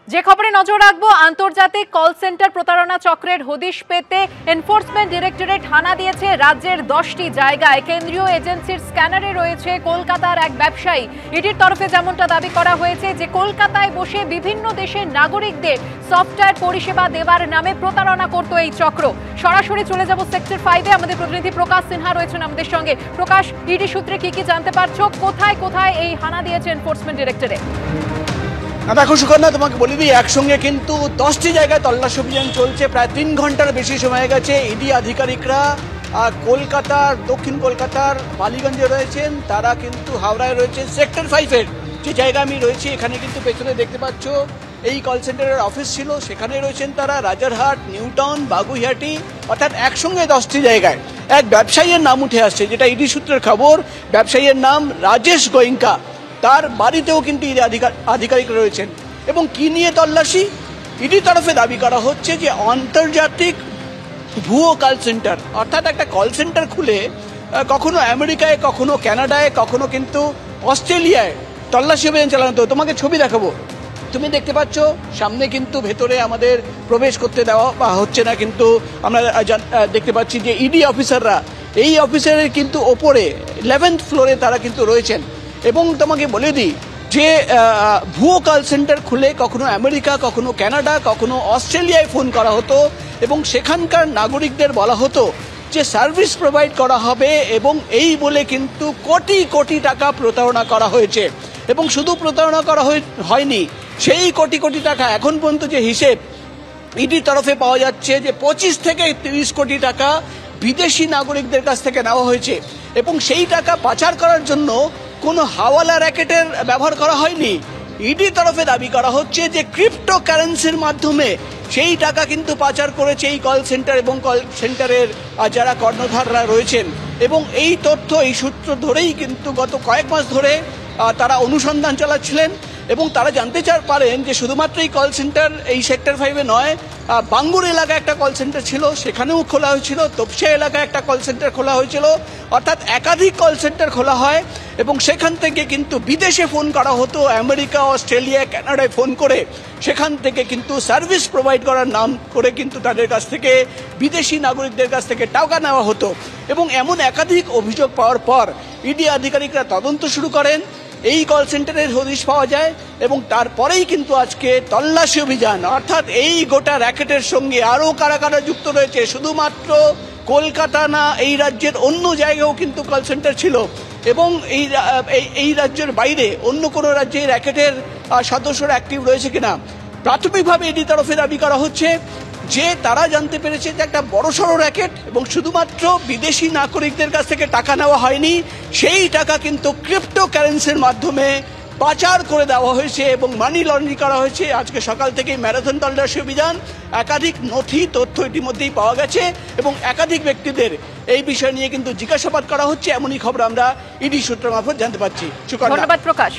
যে খবরে নজর রাখবো, আন্তর্জাতিক কল সেন্টার প্রতারণা চক্রের হদিশ পেতে এনফোর্সমেন্ট ডিরেক্টরেট হানা দিয়েছে রাজ্যের 10টি জায়গায়। কেন্দ্রীয় এজেন্সির স্ক্যানারে রয়েছে কলকাতার এক ব্যবসায়ী। ইডির তরফে যেমনটা দাবি করা হয়েছে যে কলকাতায় বসে বিভিন্ন দেশের নাগরিকদের সফটওয়্যার পরিষেবা দেওয়ার নামে প্রতারণা করত এই চক্র। সরাসরি চলে যাব সেক্টর 5-এ। আমাদের প্রতিনিধি প্রকাশ সিনহা রয়েছেন আমাদের সঙ্গে। প্রকাশ, ইডি সূত্রে কি জানতে পারছো? কোথায় কোথায় এই হানা দিয়েছে এনফোর্সমেন্ট ডিরেক্টরেট? দেখো সুকন্যা, তোমাকে বলে দিই, একসঙ্গে কিন্তু 10টি জায়গায় তল্লাশি অভিযান চলছে। প্রায় 3 ঘন্টার বেশি সময় গেছে। ইডি আধিকারিকরা কলকাতার, দক্ষিণ কলকাতার বালিগঞ্জে রয়েছেন, তারা কিন্তু হাওড়ায় রয়েছেন। সেক্টর 5-এর যে জায়গা আমি রয়েছি, এখানে কিন্তু পেছনে দেখতে পাচ্ছ এই কল সেন্টারের অফিস ছিল, সেখানে রয়েছেন তারা। রাজারহাট, নিউ টাউন, বাগুইহাটি, অর্থাৎ একসঙ্গে 10টি জায়গায় এক ব্যবসায়ীর নাম উঠে আসছে, যেটা ইডি সূত্রের খবর। ব্যবসায়ীর নাম রাজেশ গোয়েঙ্কা। তার বাড়িতেও কিন্তু ইডি আধিকারিক রয়েছেন। এবং কি নিয়ে তল্লাশি? ইডির তরফে দাবি করা হচ্ছে যে আন্তর্জাতিক ভুয়ো কল সেন্টার, অর্থাৎ একটা কল সেন্টার খুলে কখনো আমেরিকায়, কখনো কানাডায়, কখনো কিন্তু অস্ট্রেলিয়ায় তল্লাশি অভিযান চালানো হতো। তোমাকে ছবি দেখাবো, তুমি দেখতে পাচ্ছ সামনে কিন্তু ভেতরে আমাদের প্রবেশ করতে দেওয়া হচ্ছে না, কিন্তু আমরা দেখতে পাচ্ছি যে ইডি অফিসাররা এই অফিসারের কিন্তু ওপরে 11th ফ্লোরে তারা কিন্তু রয়েছেন। এবং তোমাকে বলে দিই যে ভুয়ো কল সেন্টার খুলে কখনো আমেরিকা, কখনো কানাডা, কখনো অস্ট্রেলিয়ায় ফোন করা হতো এবং সেখানকার নাগরিকদের বলা হতো যে সার্ভিস প্রোভাইড করা হবে, এবং এই বলে কিন্তু কোটি কোটি টাকা প্রতারণা করা হয়েছে। এবং শুধু প্রতারণা করা হয়নি, সেই কোটি কোটি টাকা এখন পর্যন্ত যে হিসেব ইডির তরফে পাওয়া যাচ্ছে যে 25 থেকে 30 কোটি টাকা বিদেশি নাগরিকদের কাছ থেকে নেওয়া হয়েছে। এবং সেই টাকা পাচার করার জন্য কোনো হাওয়ালা র্যাকেটের ব্যবহার করা হয়নি। ইডির তরফে দাবি করা হচ্ছে যে ক্রিপ্টো কারেন্সির মাধ্যমে সেই টাকা কিন্তু পাচার করেছে এই কল সেন্টার এবং কল সেন্টারের যারা কর্ণধাররা রয়েছেন। এবং এই তথ্য, এই সূত্র ধরেই কিন্তু গত কয়েক মাস ধরে তারা অনুসন্ধান চালাচ্ছিলেন। এবং তারা জানতে পারেন যে শুধুমাত্র এই কল সেন্টার এই সেক্টর 5-এ নয়, বাঙ্গুর এলাকায় একটা কল সেন্টার ছিল, সেখানেও খোলা হয়েছিল। তপসিয়া এলাকায় একটা কল সেন্টার খোলা হয়েছিল। অর্থাৎ একাধিক কল সেন্টার খোলা হয় এবং সেখান থেকে কিন্তু বিদেশে ফোন করা হতো, আমেরিকা, অস্ট্রেলিয়া, কানাডায় ফোন করে সেখান থেকে কিন্তু সার্ভিস প্রোভাইড করার নাম করে কিন্তু তাদের কাছ থেকে, বিদেশি নাগরিকদের কাছ থেকে টাকা নেওয়া হতো। এবং এমন একাধিক অভিযোগ পাওয়ার পর ইডি আধিকারিকরা তদন্ত শুরু করেন। এই কল সেন্টারের হদিশ পাওয়া যায় এবং তারপরেই কিন্তু আজকে তল্লাশি অভিযান, অর্থাৎ এই গোটা র্যাকেটের সঙ্গে আরও কারা কারা যুক্ত রয়েছে, শুধুমাত্র কলকাতা না, এই রাজ্যের অন্য জায়গায়ও কিন্তু কল সেন্টার ছিল। এবং এই রাজ্যের বাইরে অন্য কোনো রাজ্যে র্যাকেটের সদস্যরা অ্যাক্টিভ রয়েছে কিনা। প্রাথমিকভাবে ইডি তরফে দাবি করা হচ্ছে যে তারা জানতে পেরেছে যে একটা বড়সড় র্যাকেট, এবং শুধুমাত্র বিদেশি নাগরিকদের কাছ থেকে টাকা নেওয়া হয়নি, সেই টাকা কিন্তু ক্রিপ্টো কারেন্সির মাধ্যমে পাচার করে দেওয়া হয়েছে এবং মানি লন্ডারিং করা হয়েছে। আজকে সকাল থেকেই ম্যারাথন তল্লাশি অভিযান, একাধিক নথি তথ্য ইতিমধ্যেই পাওয়া গেছে এবং একাধিক ব্যক্তিদের এই বিষয় নিয়ে কিন্তু জিজ্ঞাসাবাদ করা হচ্ছে, এমনই খবর আমরা ইডি সূত্র মারফত জানতে পারছি। ধন্যবাদ প্রকাশ।